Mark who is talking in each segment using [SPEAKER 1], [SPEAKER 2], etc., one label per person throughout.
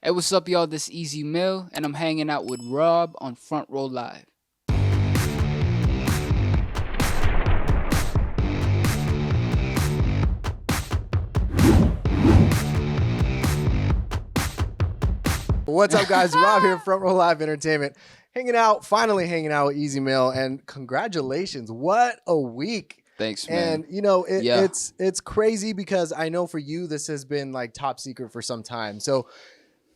[SPEAKER 1] Hey, what's up, y'all? This Easy Mill, and I'm hanging out with Rob on Front Row Live.
[SPEAKER 2] What's up, guys? Rob here, Front Row Live Entertainment, finally hanging out with Easy Mill, and congratulations! What a week!
[SPEAKER 1] Thanks, man.
[SPEAKER 2] And you know,
[SPEAKER 1] Yeah.
[SPEAKER 2] it's crazy because I know for you this has been like top secret for some time. So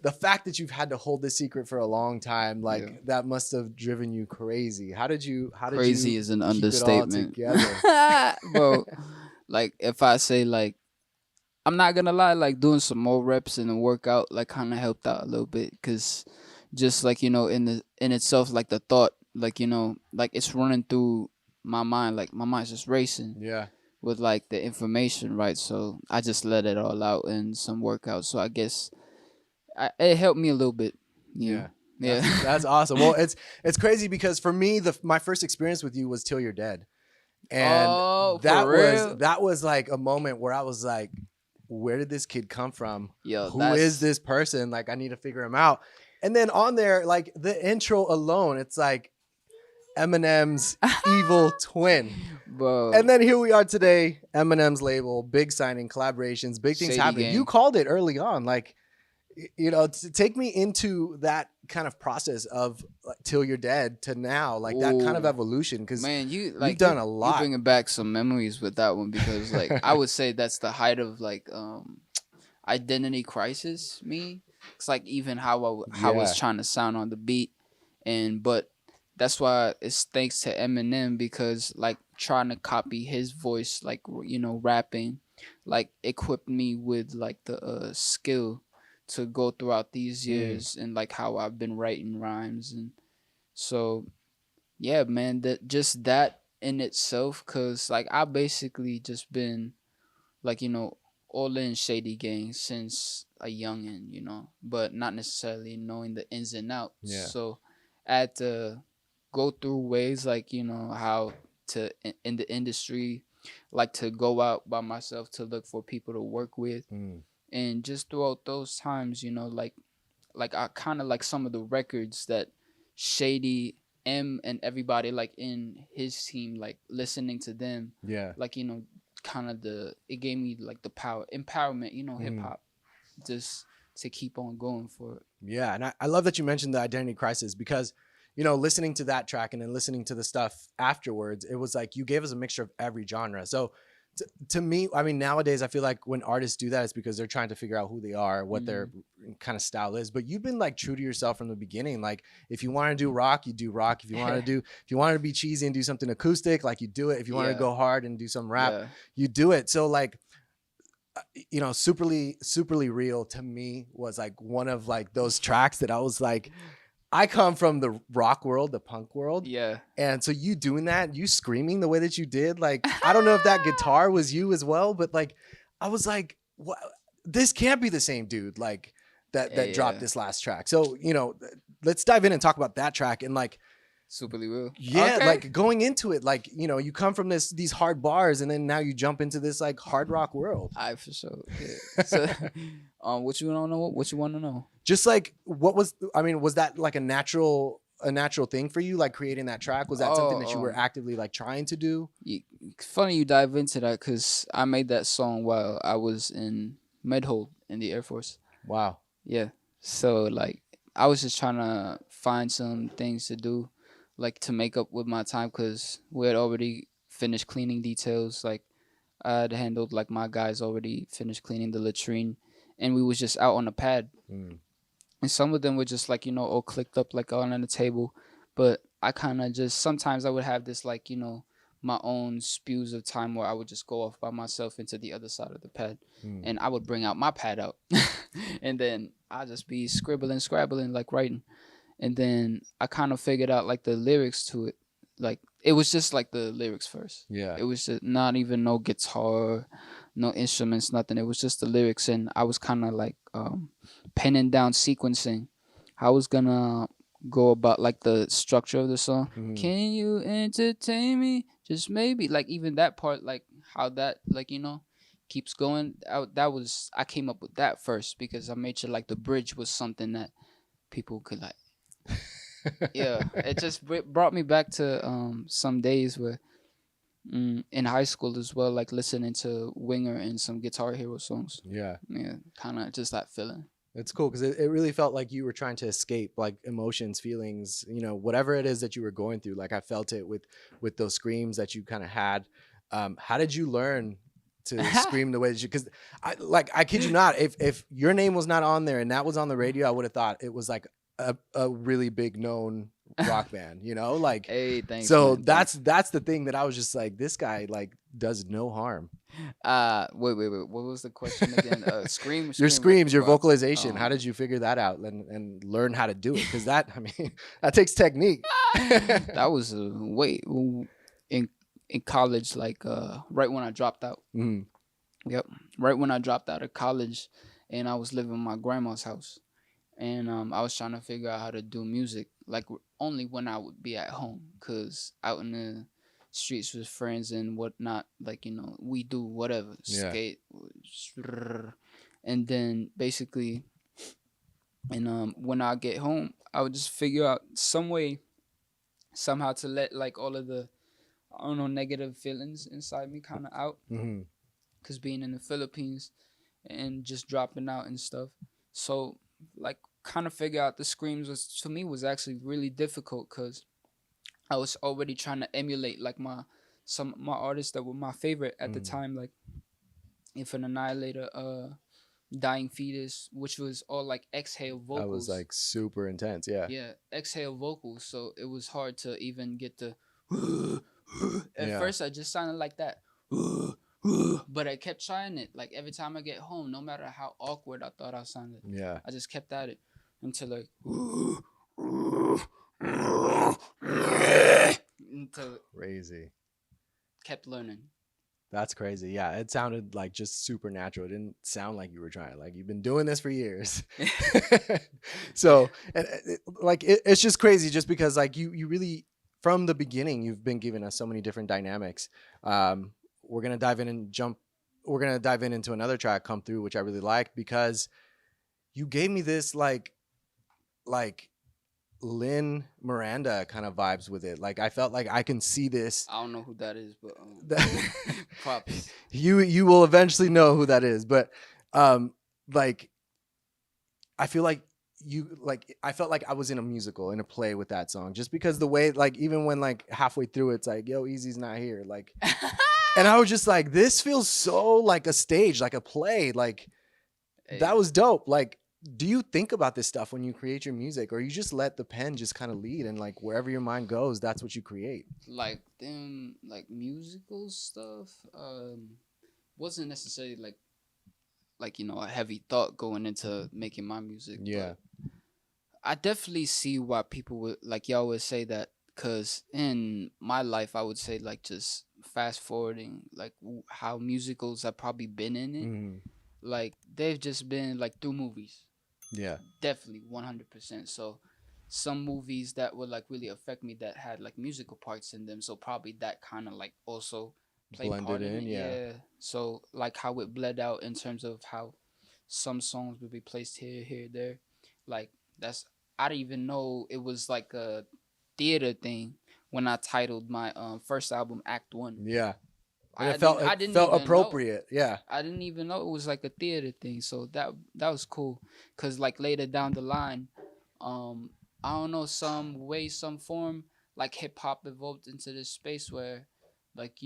[SPEAKER 2] the fact that you've had to hold this secret for a long time, like
[SPEAKER 1] Yeah.
[SPEAKER 2] that must have driven you crazy. How did you
[SPEAKER 1] Crazy is an
[SPEAKER 2] keep it all
[SPEAKER 1] understatement.
[SPEAKER 2] together?
[SPEAKER 1] Bro, like, if I say, like, I'm not gonna lie, like, doing some more reps in the workout, like, kind of helped out a little bit. Because just, like, in itself, like, the thought, like, like, it's running through my mind. Like, my mind's just racing.
[SPEAKER 2] Yeah.
[SPEAKER 1] With, like, the information, right? So I just let it all out in some workouts. So I guess it helped me a little bit.
[SPEAKER 2] Yeah.
[SPEAKER 1] Yeah.
[SPEAKER 2] That's awesome. Well, it's crazy because for me, my first experience with you was Till You're Dead. And
[SPEAKER 1] Oh, for real?
[SPEAKER 2] that was like a moment where I was like, where did this kid come from?
[SPEAKER 1] Yo,
[SPEAKER 2] Who is this person? Like, I need to figure him out. And then on there, like the intro alone, it's like Eminem's evil twin.
[SPEAKER 1] Bro.
[SPEAKER 2] And then here we are today, Eminem's label, big signing, collaborations, big things
[SPEAKER 1] Shady
[SPEAKER 2] happening.
[SPEAKER 1] gang.
[SPEAKER 2] You called it early on, like, you know, take me into that kind of process of like, Till You're Dead to now, like that kind of
[SPEAKER 1] Ooh.
[SPEAKER 2] evolution. Because
[SPEAKER 1] Man,
[SPEAKER 2] you've done a lot.
[SPEAKER 1] You bringing back some memories with that one because, like, I would say that's the height of like identity crisis. Me, it's like even how I was trying to sound on the beat, but that's why it's thanks to Eminem because like trying to copy his voice, like rapping, like equipped me with like the skill to go throughout these years and like how I've been writing rhymes and so yeah, man, that in itself, cause like I basically just been like all in shady gang since a youngin, but not necessarily knowing the ins and outs.
[SPEAKER 2] Yeah.
[SPEAKER 1] So I had to go through ways like how to in the industry, like to go out by myself to look for people to work with, and just throughout those times, like I kind of like some of the records that Shady M and everybody like in his team like listening to them.
[SPEAKER 2] Yeah.
[SPEAKER 1] Like kind of it gave me like the empowerment, hip hop, just to keep on going for it.
[SPEAKER 2] Yeah, and I love that you mentioned the identity crisis because, you know, listening to that track and then listening to the stuff afterwards, it was like you gave us a mixture of every genre. So to me, I mean, nowadays I feel like when artists do that, it's because they're trying to figure out who they are, what their kind of style is. But you've been like true to yourself from the beginning. Like if you want to do rock, you do rock. If you want to be cheesy and do something acoustic, like you do it. If you want to go hard and do some rap, you do it. So like, you know, superly real to me was like one of like those tracks that I was like, I come from the rock world, the punk world.
[SPEAKER 1] Yeah.
[SPEAKER 2] And so you doing that, you screaming the way that you did, like, I don't know if that guitar was you as well, but like, I was like, what? This can't be the same dude, like that dropped this last track. So, you know, let's dive in and talk about that track and like,
[SPEAKER 1] Superly real.
[SPEAKER 2] yeah,
[SPEAKER 1] Okay.
[SPEAKER 2] like going into it, like, you know, you come from these hard bars and then now you jump into this like hard rock world.
[SPEAKER 1] I for sure. Yeah. So, what you want to know? What you want to know?
[SPEAKER 2] Just like, was that like a natural thing for you, like creating that track? Was that something that you were actively like trying to do?
[SPEAKER 1] Funny you dive into that because I made that song while I was in Medhold in the Air Force.
[SPEAKER 2] Wow.
[SPEAKER 1] Yeah. So like I was just trying to find some things to do, like to make up with my time because we had already finished cleaning details. Like I had handled like my guys already finished cleaning the latrine, and we was just out on the pad. And some of them were just like all clicked up like on the table, but I kind of just sometimes I would have this like my own spews of time where I would just go off by myself into the other side of the pad, and I would bring out my pad out, and then I'd just be scribbling, scrabbling, like writing, and then I kind of figured out like the lyrics to it, like it was just like the lyrics first.
[SPEAKER 2] Yeah,
[SPEAKER 1] it was just not even no guitar, no instruments, nothing. It was just the lyrics, and I was kind of like penning down, sequencing how I was gonna go about like the structure of the song. Can you entertain me? Just maybe, like even that part, like how that, like keeps going. I came up with that first because I made sure like the bridge was something that people could like. Yeah, it just brought me back to some days where in high school as well, like listening to Winger and some Guitar Hero songs.
[SPEAKER 2] Yeah.
[SPEAKER 1] Yeah, kind of just that feeling.
[SPEAKER 2] It's cool because it really felt like you were trying to escape like emotions, feelings, whatever it is that you were going through. Like I felt it with those screams that you kind of had. How did you learn to scream the way that you? Because I kid you not, if your name was not on there and that was on the radio, I would have thought it was like a really big known rock band. Like
[SPEAKER 1] Hey, thanks.
[SPEAKER 2] so
[SPEAKER 1] Man,
[SPEAKER 2] that's the thing that I was just like, this guy like does no harm.
[SPEAKER 1] Wait. What was the question again?
[SPEAKER 2] Your screams, your
[SPEAKER 1] rock.
[SPEAKER 2] vocalization. How did you figure that out and learn how to do it? Because that, I mean, that takes technique.
[SPEAKER 1] That was in college, like right when I dropped out.
[SPEAKER 2] Mm.
[SPEAKER 1] Yep, right when I dropped out of college, and I was living in my grandma's house, and I was trying to figure out how to do music, like only when I would be at home, cause out in the streets with friends and whatnot, like we do whatever,
[SPEAKER 2] Yeah.
[SPEAKER 1] skate, and then basically, and when I get home, I would just figure out some way, somehow to let like all of the I don't know negative feelings inside me kind of out,
[SPEAKER 2] Mm-hmm.
[SPEAKER 1] cause being in the Philippines and just dropping out and stuff. So like kind of figure out the screams was to me was actually really difficult because I was already trying to emulate like some of my artists that were my favorite at the time, like Infant Annihilator, Dying Fetus, which was all like exhale vocals.
[SPEAKER 2] That was like super intense. Yeah.
[SPEAKER 1] Yeah, exhale vocals. So it was hard to even get the. At first, I just sounded like that. But I kept trying it. Like every time I get home, no matter how awkward I thought I sounded, I just kept at it until like until
[SPEAKER 2] crazy.
[SPEAKER 1] Kept learning.
[SPEAKER 2] That's crazy. Yeah, it sounded like just super natural. It didn't sound like you were trying. Like you've been doing this for years. So, and it's just crazy, just because like you really from the beginning you've been giving us so many different dynamics. We're gonna dive in and jump. We're gonna dive into another track, "Come Through," which I really like because you gave me this like Lin Miranda kind of vibes with it. Like I felt like I can see this.
[SPEAKER 1] I don't know who that is, but props.
[SPEAKER 2] You will eventually know who that is, but like I feel like I felt like I was in a musical, in a play with that song, just because the way, like, even when like halfway through it's like, yo, Easy's not here, like, and I was just like, this feels so like a stage, like a play, like that was dope. Like, do you think about this stuff when you create your music, or you just let the pen just kind of lead, and like wherever your mind goes, that's what you create?
[SPEAKER 1] Like them, like musical stuff, wasn't necessarily like a heavy thought going into making my music.
[SPEAKER 2] Yeah.
[SPEAKER 1] But I definitely see why people would, like y'all would say that, because in my life I would say, like, just fast forwarding, like how musicals have probably been in it.
[SPEAKER 2] Mm-hmm.
[SPEAKER 1] Like they've just been like through movies.
[SPEAKER 2] Yeah.
[SPEAKER 1] Definitely 100%. So some movies that would like really affect me that had like musical parts in them, so probably that kind of like also played
[SPEAKER 2] Blended
[SPEAKER 1] part in it.
[SPEAKER 2] yeah.
[SPEAKER 1] So like how it bled out in terms of how some songs would be placed here, there. Like I didn't even know it was like a theater thing when I titled my first album Act One.
[SPEAKER 2] Yeah. And
[SPEAKER 1] I didn't
[SPEAKER 2] felt
[SPEAKER 1] even
[SPEAKER 2] appropriate.
[SPEAKER 1] Know.
[SPEAKER 2] Yeah.
[SPEAKER 1] I didn't even know it was like a theater thing. So that was cool. Cause like later down the line, I don't know, some way, some form, like hip hop evolved into this space where, like,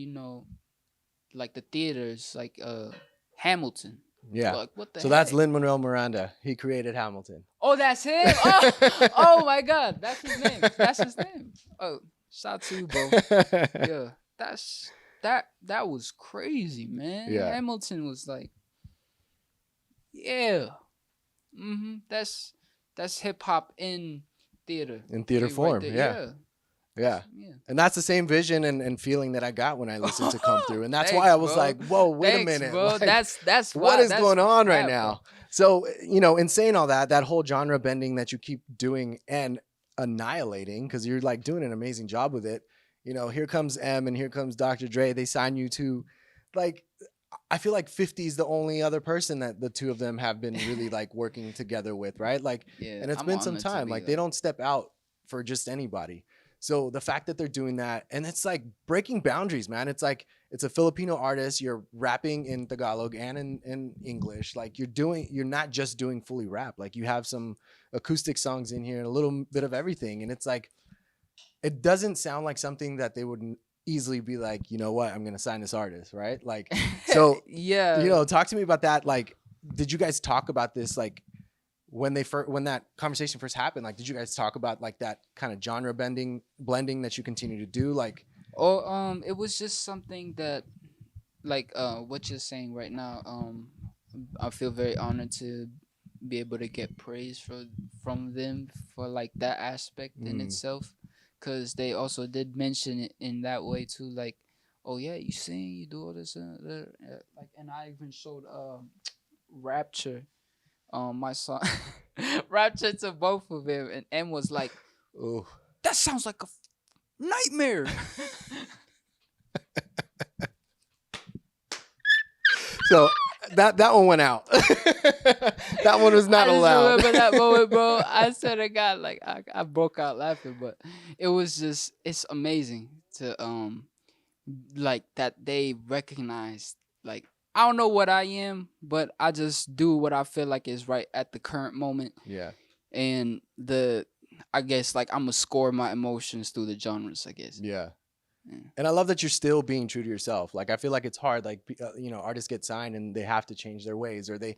[SPEAKER 1] like the theaters, like Hamilton.
[SPEAKER 2] Yeah.
[SPEAKER 1] Like, what the
[SPEAKER 2] So
[SPEAKER 1] heck?
[SPEAKER 2] that's Lin-Manuel Miranda. He created Hamilton.
[SPEAKER 1] Oh, that's him. Oh my God, that's his name. That's his name. Oh, shout out to you, bro. Yeah, that was crazy, man.
[SPEAKER 2] Yeah.
[SPEAKER 1] Hamilton was like, yeah, that's hip hop in theater.
[SPEAKER 2] In theater form,
[SPEAKER 1] right
[SPEAKER 2] yeah. Yeah. And that's the same vision and feeling that I got when I listened to Come Through. And that's why I was like, whoa, wait a minute.
[SPEAKER 1] Bro.
[SPEAKER 2] Like,
[SPEAKER 1] that's
[SPEAKER 2] what is going on right
[SPEAKER 1] bro.
[SPEAKER 2] now? So, in saying all that whole genre bending that you keep doing and annihilating, because you're like doing an amazing job with it. Here comes M and here comes Dr. Dre. They sign you to, like, I feel like 50 is the only other person that the two of them have been really like working together with, right? Like,
[SPEAKER 1] Yeah,
[SPEAKER 2] and it's
[SPEAKER 1] I'm
[SPEAKER 2] been some
[SPEAKER 1] honored to
[SPEAKER 2] time.
[SPEAKER 1] be
[SPEAKER 2] Like, they
[SPEAKER 1] like.
[SPEAKER 2] don't step out for just anybody. So the fact that they're doing that, and it's like breaking boundaries, man. It's like it's a Filipino artist. You're rapping in Tagalog and in English. Like you're not just doing fully rap. Like you have some acoustic songs in here and a little bit of everything. And it's like it doesn't sound like something that they would easily be like, you know what, I'm gonna sign this artist, right? Like, so
[SPEAKER 1] Yeah.
[SPEAKER 2] talk to me about that. Like, did you guys talk about this like when when that conversation first happened? Like, did you guys talk about like that kind of genre blending that you continue to do? Like,
[SPEAKER 1] Or it was just something that like what you're saying right now. I feel very honored to be able to get praise from them for like that aspect in
[SPEAKER 2] mm,
[SPEAKER 1] itself, because they also did mention it in that way too. Like, oh yeah, you sing, you do all this, like, and I even showed Rapture, my song, Rapture to both of them, and M was like,
[SPEAKER 2] oh,
[SPEAKER 1] that sounds like a nightmare.
[SPEAKER 2] so that one went out. That one was
[SPEAKER 1] I
[SPEAKER 2] not
[SPEAKER 1] just
[SPEAKER 2] allowed.
[SPEAKER 1] remember that moment, bro. I said to God, like I broke out laughing, but it was just it's amazing to like that they recognize, like, I don't know what I am, but I just do what I feel like is right at the current moment.
[SPEAKER 2] Yeah.
[SPEAKER 1] And I guess like I'm gonna score my emotions through the genres, I guess.
[SPEAKER 2] Yeah.
[SPEAKER 1] Yeah.
[SPEAKER 2] And I love that you're still being true to yourself. Like I feel like it's hard. Like artists get signed and they have to change their ways, or they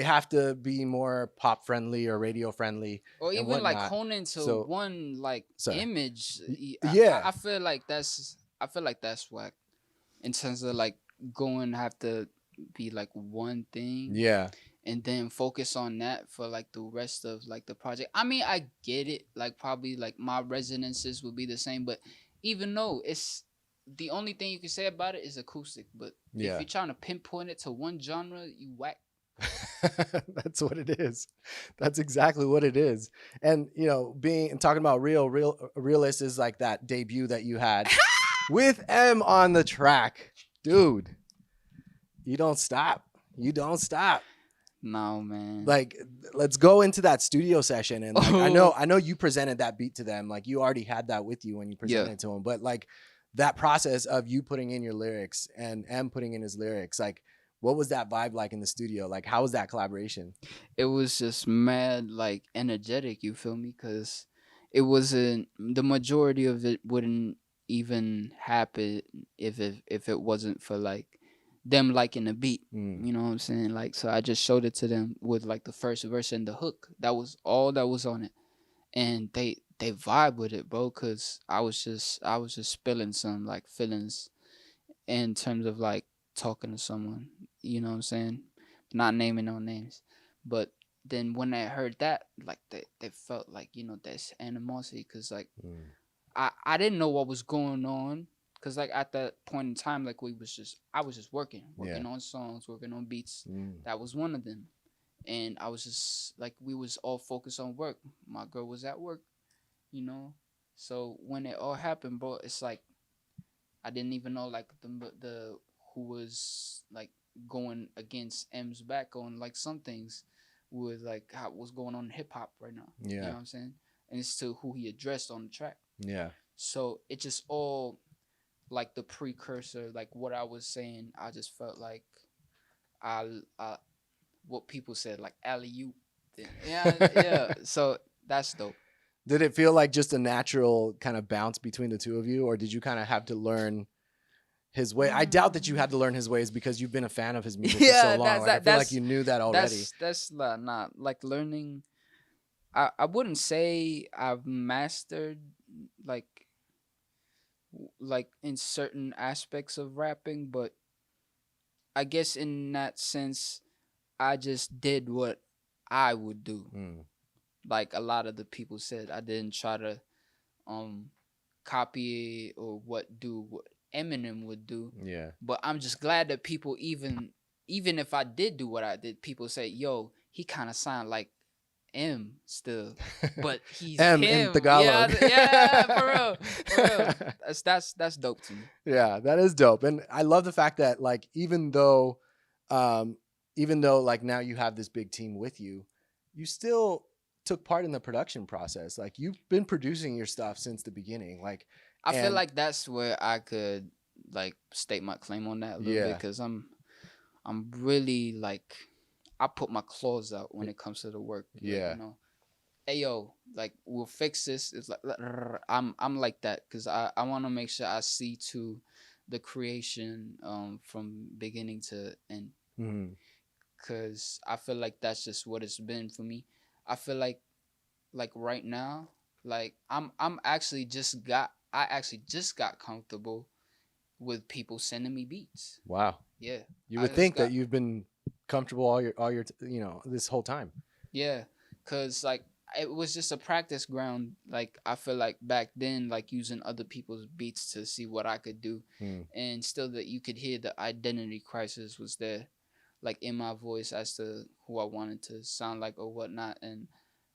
[SPEAKER 2] have to be more pop friendly or radio friendly
[SPEAKER 1] Or
[SPEAKER 2] and
[SPEAKER 1] even like
[SPEAKER 2] whatnot.
[SPEAKER 1] hone into
[SPEAKER 2] So
[SPEAKER 1] one like
[SPEAKER 2] sorry.
[SPEAKER 1] image.
[SPEAKER 2] Yeah,
[SPEAKER 1] I feel like that's whack in terms of like going have to be like one thing
[SPEAKER 2] yeah,
[SPEAKER 1] and then focus on that for like the rest of like the project. I mean, I get it. Like probably like my resonances would be the same, but even though it's the only thing you can say about it is acoustic, but if
[SPEAKER 2] yeah.
[SPEAKER 1] you're trying to pinpoint it to one genre, you whack.
[SPEAKER 2] That's what it is. That's exactly what it is. And being and talking about realist is like that debut that you had with M on the track, dude. You don't stop. You don't stop.
[SPEAKER 1] No, man.
[SPEAKER 2] Like, let's go into that studio session. And like I know you presented that beat to them. Like you already had that with you when you
[SPEAKER 1] Yeah.
[SPEAKER 2] presented it to them. But like that process of you putting in your lyrics and M putting in his lyrics, like what was that vibe like in the studio? Like how was that collaboration?
[SPEAKER 1] It was just mad like energetic, you feel me? Because it wasn't, the majority of it wouldn't even happen if it wasn't for like them liking the beat.
[SPEAKER 2] Mm,
[SPEAKER 1] You know what I'm saying? Like, so I just showed it to them with like the first verse and the hook. That was all that was on it, and they vibe with it, bro. Cause I was just spilling some like feelings in terms of like talking to someone. You know what I'm saying? Not naming no names, but then when I heard that, like they felt like there's animosity, cause like
[SPEAKER 2] mm,
[SPEAKER 1] I didn't know what was going on, cause like at that point in time, like I was just working
[SPEAKER 2] yeah.
[SPEAKER 1] on songs, working on beats.
[SPEAKER 2] Mm,
[SPEAKER 1] That was one of them, and I was just like we was all focused on work. My girl was at work, you know. So when it all happened, bro, it's like I didn't even know like the who was like going against M's back on like some things with like how what's going on in hip hop right now. You know
[SPEAKER 2] yeah.
[SPEAKER 1] what I'm saying? And it's to who he addressed on the track.
[SPEAKER 2] Yeah.
[SPEAKER 1] So it just all like the precursor, like what I was saying. I just felt like I what people said like alley oop. Yeah, yeah. So that's dope.
[SPEAKER 2] Did it feel like just a natural kind of bounce between the two of you, or did you kind of have to learn his way? I doubt that you had to learn his ways because you've been a fan of his music for so
[SPEAKER 1] Yeah,
[SPEAKER 2] long. Like I feel like you knew that already.
[SPEAKER 1] that's not like learning. I wouldn't say I've mastered like like in certain aspects of rapping, but I guess in that sense, I just did what I would do.
[SPEAKER 2] Mm,
[SPEAKER 1] Like a lot of the people said, I didn't try to um copy or what Eminem would do.
[SPEAKER 2] yeah.
[SPEAKER 1] But I'm just glad that people even if I did do what I did, people say, "Yo, he kind of sound like M still, but he's
[SPEAKER 2] M
[SPEAKER 1] him.
[SPEAKER 2] in Tagalog.
[SPEAKER 1] For real, for real. That's dope to me.
[SPEAKER 2] Yeah, that is dope. And I love the fact that like even though like now you have this big team with you, you still took part in the production process. Like you've been producing your stuff since the beginning. Like
[SPEAKER 1] I feel like that's where I could like state my claim on that a little bit, because I'm really like, I put my claws out when it comes to the work.
[SPEAKER 2] Yeah.
[SPEAKER 1] Like, hey yo, like we'll fix this. It's like I'm like that, because I want to make sure I see to the creation from beginning to end. Because I feel like that's just what it's been for me. I feel like right now, like I actually just got comfortable with people sending me beats.
[SPEAKER 2] Wow.
[SPEAKER 1] Yeah.
[SPEAKER 2] You would think that you've been comfortable all your this whole time.
[SPEAKER 1] Yeah, cause like it was just a practice ground. Like I feel like back then, like using other people's beats to see what I could do, and still that you could hear the identity crisis was there, like in my voice as to who I wanted to sound like or whatnot. And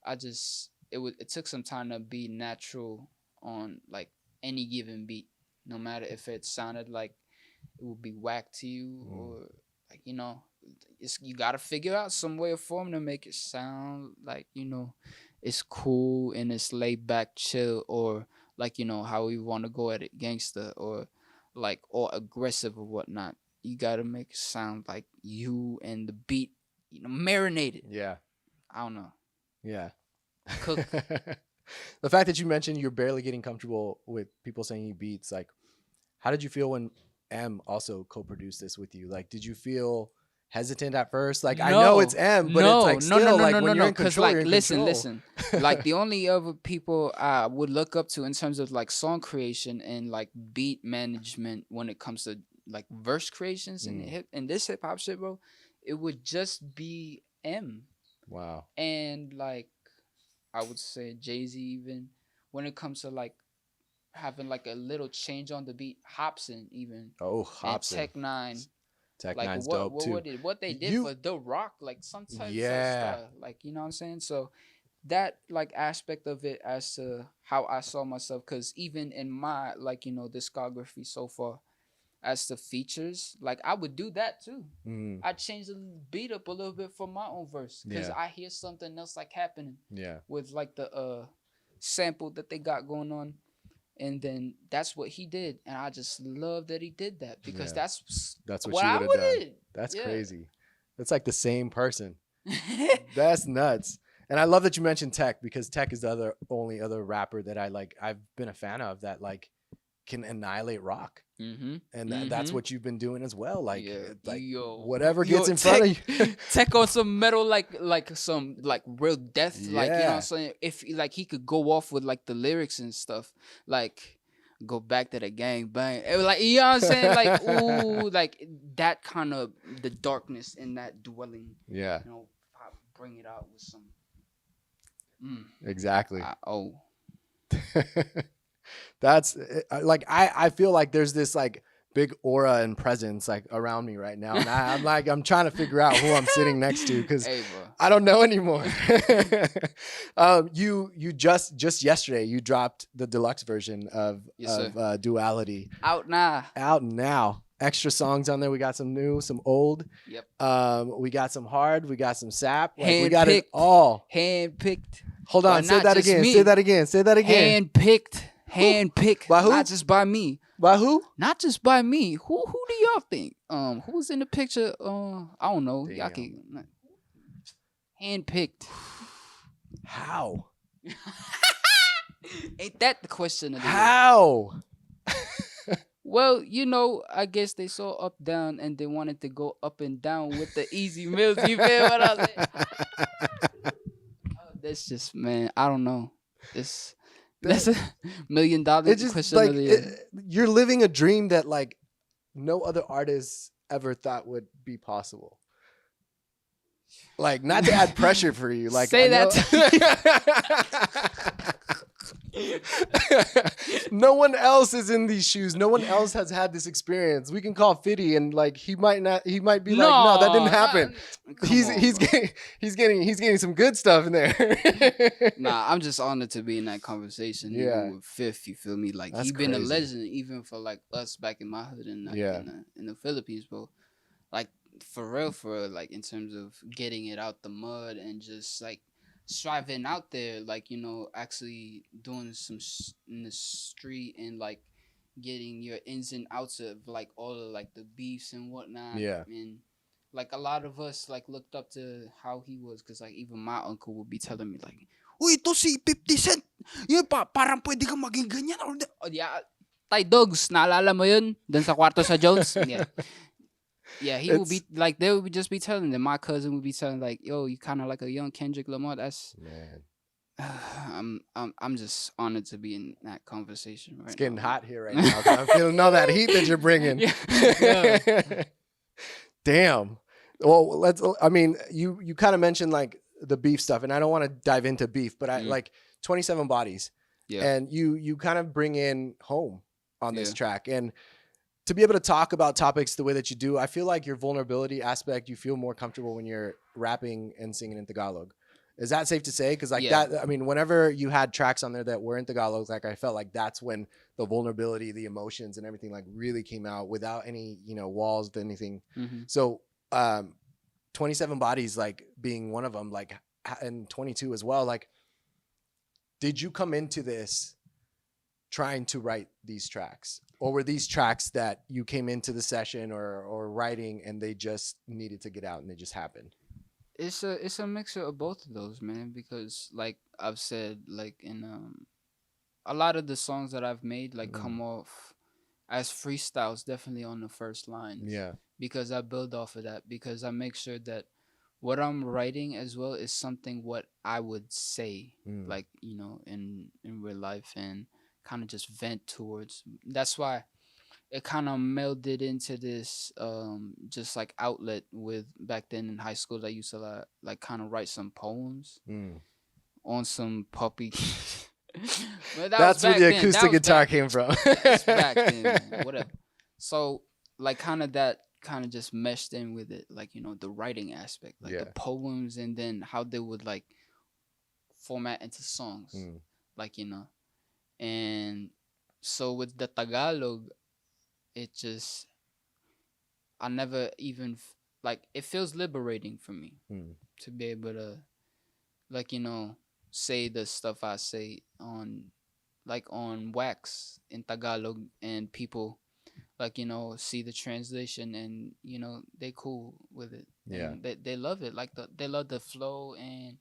[SPEAKER 1] I just it took some time to be natural on like any given beat, no matter if it sounded like it would be whack to you or like you gotta figure out some way or form to make it sound like it's cool and it's laid back, chill, or like how we want to go at it, gangster or like or aggressive or whatnot. You gotta make it sound like you and the beat, marinated.
[SPEAKER 2] Yeah,
[SPEAKER 1] I don't know.
[SPEAKER 2] Yeah,
[SPEAKER 1] cook.
[SPEAKER 2] The fact that you mentioned you're barely getting comfortable with people sending you beats, like, how did you feel when M also co-produced this with you? Like, did you feel hesitant at first? Like, I know it's M, but it's like still like when you're in control,
[SPEAKER 1] like,
[SPEAKER 2] you're in
[SPEAKER 1] listen. Like the only other people I would look up to in terms of like song creation and like beat management when it comes to like verse creations and this hip hop shit, bro, it would just be M.
[SPEAKER 2] Wow.
[SPEAKER 1] And like I would say Jay-Z, even when it comes to like having like a little change on the beat, Hobson even.
[SPEAKER 2] Oh, Hobson.
[SPEAKER 1] And Tech Nine.
[SPEAKER 2] Tech like Nine's dope too.
[SPEAKER 1] What they did for The Rock, like sometimes of stuff, like you know what I'm saying. So that like aspect of it as to how I saw myself, because even in my like discography so far, as to features, like I would do that too. I change the beat up a little bit for my own verse because I hear something else like happening. Yeah. With like the sample that they got going on. And then that's what he did, and I just love that he did that because that's what I would have done.
[SPEAKER 2] That's crazy. That's like the same person. That's nuts. And I love that you mentioned Tech, because Tech is the only other rapper that I've been a fan of that like can annihilate rock. And that's what you've been doing as well. Like, whatever gets in front of you.
[SPEAKER 1] Tech on some metal, like some like real death. Like, you know what I'm saying? If like he could go off with like the lyrics and stuff, like go back to the gang bang. It was like, you know what I'm saying? Like, ooh, like that kind of the darkness in that dwelling. Yeah. Bring it out with some.
[SPEAKER 2] Exactly. That's like I feel like there's this like big aura and presence like around me right now, and I'm trying to figure out who I'm sitting next to because I don't know anymore. You just yesterday you dropped the deluxe version of Duality
[SPEAKER 1] out now.
[SPEAKER 2] Extra songs on there. We got some new, some old. Yep. We got some hard. We got some sap. Like, we got it all.
[SPEAKER 1] Handpicked.
[SPEAKER 2] Hold on. Say that again. Say that again. Say that again.
[SPEAKER 1] Handpicked. By who? Not just by me.
[SPEAKER 2] By who?
[SPEAKER 1] Not just by me. Who do y'all think? Who's in the picture? I don't know. Damn. Y'all can handpicked.
[SPEAKER 2] How?
[SPEAKER 1] Ain't that the question of the
[SPEAKER 2] How?
[SPEAKER 1] Well, I guess they saw Up Down and they wanted to go up and down with the easy meals. You feel what I'm saying? That's just, man, I don't know. That's $1 million question
[SPEAKER 2] like,
[SPEAKER 1] of the year.
[SPEAKER 2] You're living a dream that like no other artist ever thought would be possible. Like, not to add pressure for you. Like,
[SPEAKER 1] say that.
[SPEAKER 2] No one else is in these shoes. No one else has had this experience. We can call Fiddy and like he might not. He might be like, no, that didn't
[SPEAKER 1] No,
[SPEAKER 2] happen.
[SPEAKER 1] come on,
[SPEAKER 2] He's
[SPEAKER 1] bro.
[SPEAKER 2] getting some good stuff in there.
[SPEAKER 1] Nah, I'm just honored to be in that conversation,
[SPEAKER 2] Yeah,
[SPEAKER 1] even with Fifth. You feel me? Like
[SPEAKER 2] that's
[SPEAKER 1] he been a
[SPEAKER 2] crazy.
[SPEAKER 1] legend, even for like us back in my hood and
[SPEAKER 2] Yeah,
[SPEAKER 1] in the Philippines, bro. Like for real, like in terms of getting it out the mud and just like striving out there, like actually doing in the street and like getting your ins and outs of like all of like the beefs and whatnot,
[SPEAKER 2] yeah.
[SPEAKER 1] and like a lot of us like looked up to how he was, because like even my uncle would be telling me like, uy, ito si 50 Cent. Yun pa, parang pwede kang maging ganyan. Oh, yeah. Tay Dogs, naalala mo yun? Dun sa kwarto sa Jones? Yeah. Yeah, he would
[SPEAKER 2] It's
[SPEAKER 1] be like, they would just be telling them. My cousin would be telling like, yo, you kind of like a young Kendrick Lamar. That's
[SPEAKER 2] man.
[SPEAKER 1] I'm just honored to be in that conversation
[SPEAKER 2] It's
[SPEAKER 1] right
[SPEAKER 2] getting
[SPEAKER 1] now,
[SPEAKER 2] hot here right
[SPEAKER 1] man.
[SPEAKER 2] now. I'm feeling all that heat that you're bringing.
[SPEAKER 1] Yeah, yeah.
[SPEAKER 2] Damn. Well, let's. I mean, you kind of mentioned like the beef stuff, and I don't want to dive into beef, but I
[SPEAKER 1] Mm,
[SPEAKER 2] like 27 Bodies,
[SPEAKER 1] yeah,
[SPEAKER 2] and you kind of bring in home on this
[SPEAKER 1] yeah,
[SPEAKER 2] track, and to be able to talk about topics the way that you do, I feel like your vulnerability aspect, you feel more comfortable when you're rapping and singing in Tagalog. Is that safe to say? Because like
[SPEAKER 1] yeah.
[SPEAKER 2] that, I mean, whenever you had tracks on there that were in Tagalog, like I felt like that's when the vulnerability, the emotions, and everything like really came out without any walls, anything.
[SPEAKER 1] Mm-hmm.
[SPEAKER 2] So, 27 Bodies like being one of them, like and 22 as well. Like, did you come into this trying to write these tracks, or were these tracks that you came into the session or writing and they just needed to get out and they just happened?
[SPEAKER 1] It's a mixture of both of those, man. Because like I've said, like in a lot of the songs that I've made like
[SPEAKER 2] Mm,
[SPEAKER 1] come off as freestyles, definitely on the first lines,
[SPEAKER 2] yeah.
[SPEAKER 1] because I build off of that, because I make sure that what I'm writing as well is something what I would say,
[SPEAKER 2] Mm,
[SPEAKER 1] like in real life, and kind of just vent towards. That's why it kind of melded into this just like outlet. With back then in high school, I used to like kind of write some poems
[SPEAKER 2] mm.
[SPEAKER 1] on some puppy. But that was
[SPEAKER 2] That's where
[SPEAKER 1] back
[SPEAKER 2] the
[SPEAKER 1] then. That
[SPEAKER 2] acoustic
[SPEAKER 1] was
[SPEAKER 2] guitar
[SPEAKER 1] back.
[SPEAKER 2] came from.
[SPEAKER 1] That's back then, man. Whatever. So like kind of that kind of just meshed in with it, like the writing aspect, like the
[SPEAKER 2] Yeah.
[SPEAKER 1] poems, and then how they would like format into songs,
[SPEAKER 2] Mm,
[SPEAKER 1] like and so with the Tagalog, it just I never even like it feels liberating for me
[SPEAKER 2] mm.
[SPEAKER 1] to be able to like say the stuff I say on like on wax in Tagalog, and people like see the translation, and they cool with it,
[SPEAKER 2] Yeah.
[SPEAKER 1] and they love it, like they love the flow, and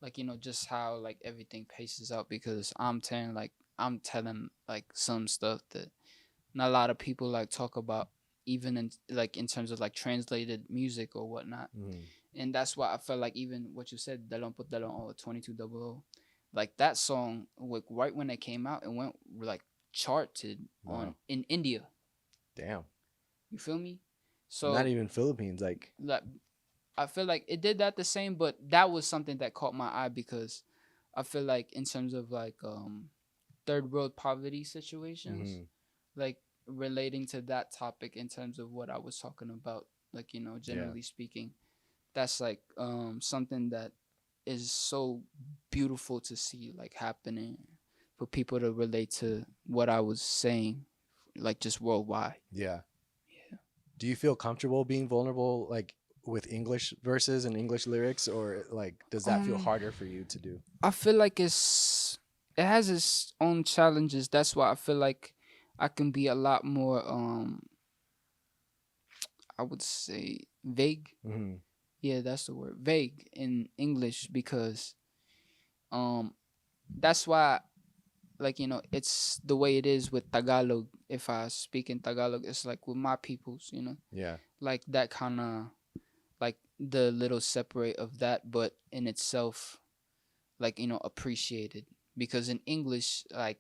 [SPEAKER 1] like just how like everything paces out, because I'm telling like some stuff that not a lot of people like talk about, even in like in terms of like translated music or whatnot.
[SPEAKER 2] Mm.
[SPEAKER 1] And that's why I felt like even what you said, Dalon Put Dalon or 22 Double O, like that song, like right when it came out, it went like charted on
[SPEAKER 2] Wow.
[SPEAKER 1] in India.
[SPEAKER 2] Damn.
[SPEAKER 1] You feel me?
[SPEAKER 2] Not
[SPEAKER 1] So
[SPEAKER 2] even Philippines. Like,
[SPEAKER 1] like I feel like it did that the same, but that was something that caught my eye, because I feel like in terms of like third world poverty situations,
[SPEAKER 2] mm,
[SPEAKER 1] like relating to that topic in terms of what I was talking about, like
[SPEAKER 2] yeah.
[SPEAKER 1] generally speaking, that's like something that is so beautiful to see like happening, for people to relate to what I was saying, like just worldwide.
[SPEAKER 2] Yeah.
[SPEAKER 1] Yeah.
[SPEAKER 2] Do you feel comfortable being vulnerable, like with English verses and English lyrics, or like does that feel
[SPEAKER 1] Um,
[SPEAKER 2] harder for you to do?
[SPEAKER 1] I feel like it has its own challenges. That's why I feel like I can be a lot more I would say vague.
[SPEAKER 2] Mm,
[SPEAKER 1] Yeah, that's the word. Vague in English, because um that's why like it's the way it is with Tagalog. If I speak in Tagalog, it's like with my peoples,
[SPEAKER 2] yeah.
[SPEAKER 1] like that kind of like the little separate of that, but in itself like appreciated, because in English, like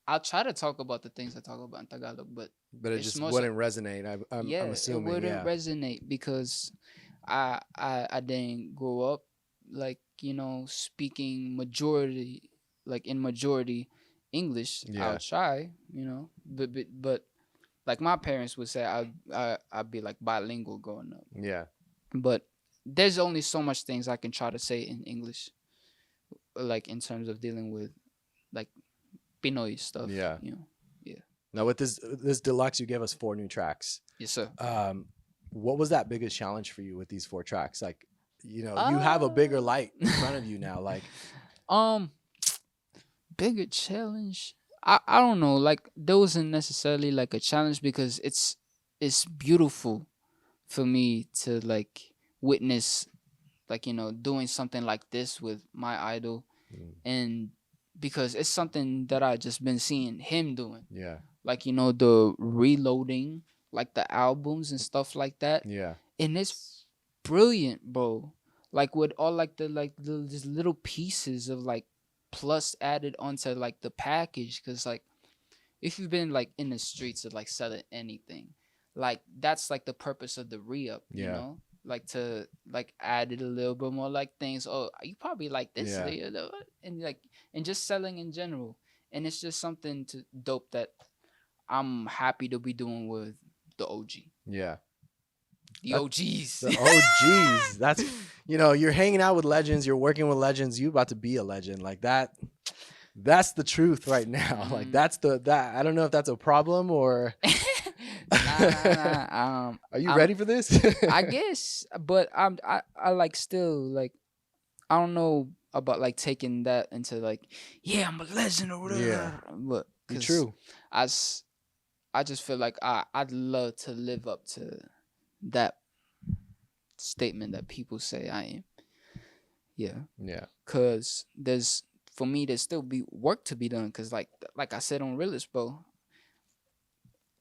[SPEAKER 1] I'll try to talk about the things I talk about in Tagalog, but
[SPEAKER 2] But it
[SPEAKER 1] it's
[SPEAKER 2] just
[SPEAKER 1] more so,
[SPEAKER 2] wouldn't resonate. I'm
[SPEAKER 1] yeah, it
[SPEAKER 2] assuming.
[SPEAKER 1] wouldn't
[SPEAKER 2] Yeah.
[SPEAKER 1] resonate, because I didn't grow up like speaking majority, like in majority English, I'll
[SPEAKER 2] Yeah.
[SPEAKER 1] try, you know. But like my parents would say, I'd be like bilingual growing up.
[SPEAKER 2] Yeah.
[SPEAKER 1] But there's only so much things I can try to say in English, like in terms of dealing with like Pinoy stuff,
[SPEAKER 2] Yeah.
[SPEAKER 1] you know. Yeah.
[SPEAKER 2] Now with this deluxe, you gave us 4 new tracks.
[SPEAKER 1] Yes, sir.
[SPEAKER 2] What was that biggest challenge for you with these 4 tracks? Like, you have a
[SPEAKER 1] Uh,
[SPEAKER 2] bigger light in front of you now. Like,
[SPEAKER 1] um, bigger challenge. I don't know. Like there wasn't necessarily like a challenge because it's beautiful for me to like witness like doing something like this with my idol,
[SPEAKER 2] mm,
[SPEAKER 1] and because it's something that I just been seeing him doing,
[SPEAKER 2] yeah,
[SPEAKER 1] like the reloading like the albums and stuff like that,
[SPEAKER 2] yeah,
[SPEAKER 1] and it's brilliant, bro. Like with all like the just little pieces of like plus added onto like the package, because like if you've been like in the streets of like selling anything, like that's like the purpose of the re-up,
[SPEAKER 2] yeah,
[SPEAKER 1] like to like add it a little bit more like things. Oh, you probably like this,
[SPEAKER 2] yeah.
[SPEAKER 1] and like and just selling in general, and it's just something to dope that I'm happy to be doing with the OG,
[SPEAKER 2] Yeah.
[SPEAKER 1] the
[SPEAKER 2] That,
[SPEAKER 1] OGs.
[SPEAKER 2] the OGs. That's you're hanging out with legends, you're working with legends, you about to be a legend. Like that. That's the truth right now. Like
[SPEAKER 1] Mm.
[SPEAKER 2] that's that I don't know if that's a problem or
[SPEAKER 1] Nah.
[SPEAKER 2] Are you ready for this?
[SPEAKER 1] I guess, but I like still like I don't know about like taking that into like, yeah, I'm a legend or
[SPEAKER 2] Yeah.
[SPEAKER 1] whatever, but
[SPEAKER 2] Be
[SPEAKER 1] because
[SPEAKER 2] true.
[SPEAKER 1] I I just feel like I'd love to live up to that statement that people say I am. Yeah,
[SPEAKER 2] Yeah.
[SPEAKER 1] cause there's for me there's still be work to be done. Cause like I said on Realist, bro,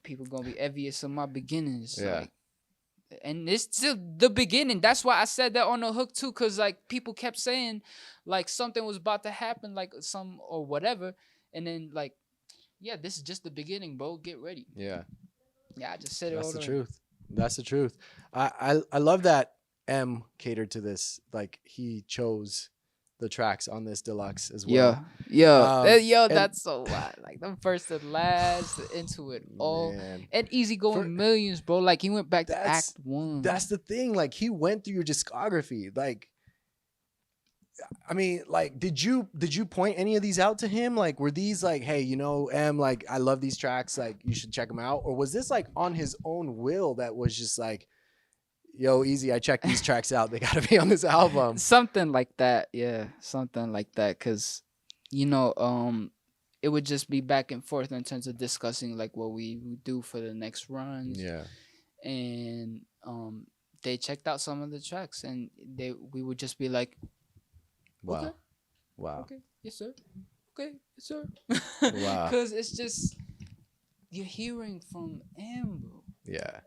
[SPEAKER 1] people gonna be envious of my beginnings.
[SPEAKER 2] Yeah.
[SPEAKER 1] Like, and it's still the beginning. That's why I said that on the hook too, cause like people kept saying like something was about to happen, like some or whatever, and then like, yeah, this is just the beginning, bro. Get ready.
[SPEAKER 2] Yeah.
[SPEAKER 1] Yeah, I just said it
[SPEAKER 2] That's
[SPEAKER 1] all
[SPEAKER 2] the
[SPEAKER 1] the way.
[SPEAKER 2] truth. That's the truth. I love that M catered to this. Like he chose the tracks on this deluxe as well.
[SPEAKER 1] Yo,
[SPEAKER 2] And
[SPEAKER 1] that's so wild. Like the first to last, into it all,
[SPEAKER 2] man,
[SPEAKER 1] and easy
[SPEAKER 2] for
[SPEAKER 1] going millions, bro. Like he went back to
[SPEAKER 2] that's
[SPEAKER 1] Act One.
[SPEAKER 2] that's the thing. Like he went through your discography. Like I mean, like, did you point any of these out to him? Like, were these like, hey, M, like, I love these tracks, like, you should check them out, or was this like on his own will that was just like, yo, easy, I checked these tracks out, they got to be on this album?
[SPEAKER 1] Something like that, yeah, something like that, cause it would just be back and forth in terms of discussing like what we would do for the next runs,
[SPEAKER 2] Yeah.
[SPEAKER 1] and they checked out some of the tracks, and we would just be like,
[SPEAKER 2] Wow.
[SPEAKER 1] okay,
[SPEAKER 2] Wow.
[SPEAKER 1] okay, yes sir, okay, yes sir,
[SPEAKER 2] Wow.
[SPEAKER 1] cause it's just you're hearing from him, bro.
[SPEAKER 2] Yeah.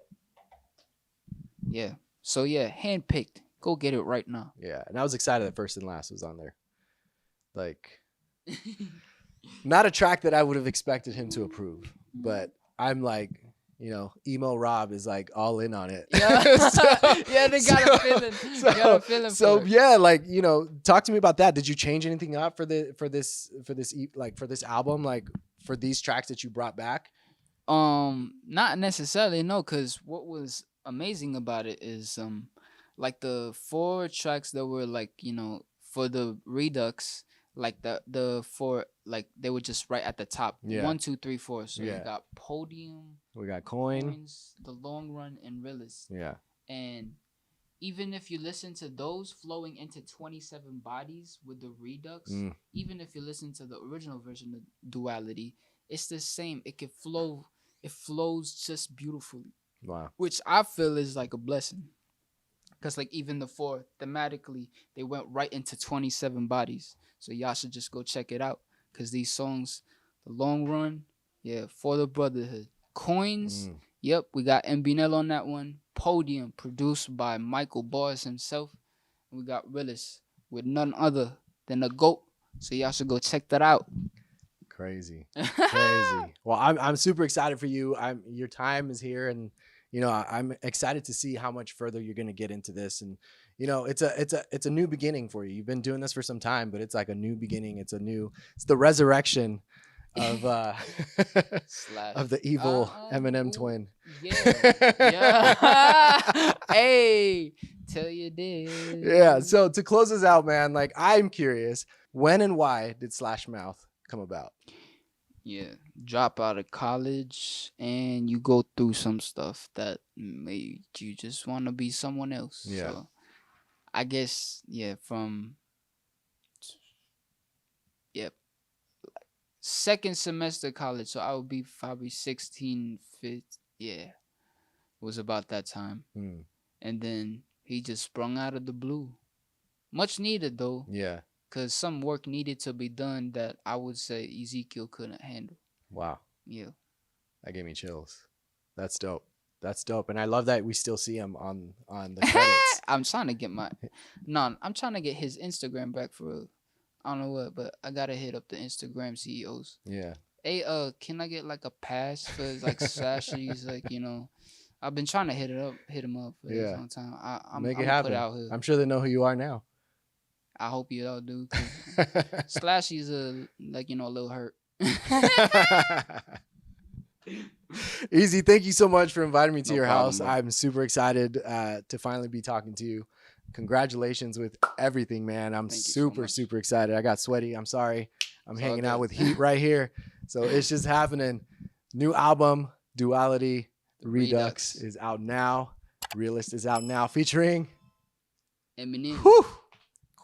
[SPEAKER 1] Yeah. So yeah, handpicked. Go get it right now.
[SPEAKER 2] Yeah. And I was excited that First and Last was on there. Like, not a track that I would have expected him to approve, but I'm like, emo Rob is like all in on it.
[SPEAKER 1] Yeah, yeah, they got a feeling.
[SPEAKER 2] So,
[SPEAKER 1] Got a feeling
[SPEAKER 2] so
[SPEAKER 1] for it.
[SPEAKER 2] yeah, like talk to me about that. Did you change anything up for this album, like for these tracks that you brought back?
[SPEAKER 1] Not necessarily, no, because what was amazing about it is like the 4 tracks that were like for the Redux, like the 4, like they were just right at the top.
[SPEAKER 2] Yeah.
[SPEAKER 1] 1, 2, 3, 4. So
[SPEAKER 2] Yeah.
[SPEAKER 1] you got Podium,
[SPEAKER 2] We got Coin.
[SPEAKER 1] Coins, The Long Run, and Realist.
[SPEAKER 2] Yeah.
[SPEAKER 1] And even if you listen to those flowing into 27 bodies with the Redux, even if you listen to the original version of Duality, it's the same. It can flow. It flows just beautifully.
[SPEAKER 2] Wow.
[SPEAKER 1] Which I feel is like a blessing. Because like even the 4, thematically, they went right into 27 bodies. So y'all should just go check it out. Because these songs, The Long Run, yeah, For the Brotherhood. Coins, yep, we got Mbinel on that one. Podium, produced by Michael Bars himself. And we got Realist with none other than the GOAT. So y'all should go check that out.
[SPEAKER 2] Crazy. Crazy. Well, I'm super excited for you. Your time is here, and I'm excited to see how much further you're going to get into this. And it's a new beginning for you. You've been doing this for some time, but it's like a new beginning. It's the resurrection of
[SPEAKER 1] Slash.
[SPEAKER 2] of the evil Eminem
[SPEAKER 1] Ooh,
[SPEAKER 2] twin.
[SPEAKER 1] yeah. Yeah. Hey, tell you
[SPEAKER 2] Yeah.
[SPEAKER 1] this.
[SPEAKER 2] So to close this out, man, like I'm curious, when and why did Slashmouth come about?
[SPEAKER 1] Yeah, drop out of college and you go through some stuff that made you just want to be someone else.
[SPEAKER 2] Yeah.
[SPEAKER 1] So I guess from yeah, second semester college, so I would be probably 16, 15. Yeah, it was about that time.
[SPEAKER 2] Hmm.
[SPEAKER 1] And then he just sprung out of the blue. Much needed though,
[SPEAKER 2] Yeah.
[SPEAKER 1] because some work needed to be done that I would say Ezekiel couldn't handle.
[SPEAKER 2] Wow.
[SPEAKER 1] Yeah.
[SPEAKER 2] That gave me chills. That's dope. That's dope. And I love that we still see him on the credits.
[SPEAKER 1] I'm trying to get I'm trying to get his Instagram back for real. I don't know what, but I gotta hit up the Instagram CEOs.
[SPEAKER 2] Yeah.
[SPEAKER 1] Hey, can I get like a pass for like Sashi's? Like, I've been trying to hit him up for this
[SPEAKER 2] Yeah.
[SPEAKER 1] long time. I'm
[SPEAKER 2] Make it
[SPEAKER 1] gonna put it
[SPEAKER 2] happen.
[SPEAKER 1] out here.
[SPEAKER 2] I'm sure they know who you are now.
[SPEAKER 1] I hope you all do. Slashy's a little hurt.
[SPEAKER 2] Easy. Thank you so much for inviting me to
[SPEAKER 1] No
[SPEAKER 2] your
[SPEAKER 1] problem,
[SPEAKER 2] house.
[SPEAKER 1] bro.
[SPEAKER 2] I'm super excited to finally be talking to you. Congratulations with everything, man. I'm
[SPEAKER 1] Thank you so
[SPEAKER 2] super,
[SPEAKER 1] much.
[SPEAKER 2] super excited. I got sweaty. I'm sorry. I'm
[SPEAKER 1] It's all
[SPEAKER 2] hanging out
[SPEAKER 1] good.
[SPEAKER 2] with heat right here. So it's just happening. New album, Duality, Redux is out now. Realist is out now, featuring
[SPEAKER 1] Eminem.
[SPEAKER 2] whew,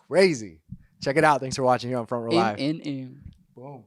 [SPEAKER 2] crazy. Check it out. Thanks for watching here on Front Row Live.
[SPEAKER 1] Eminem.
[SPEAKER 2] Boom.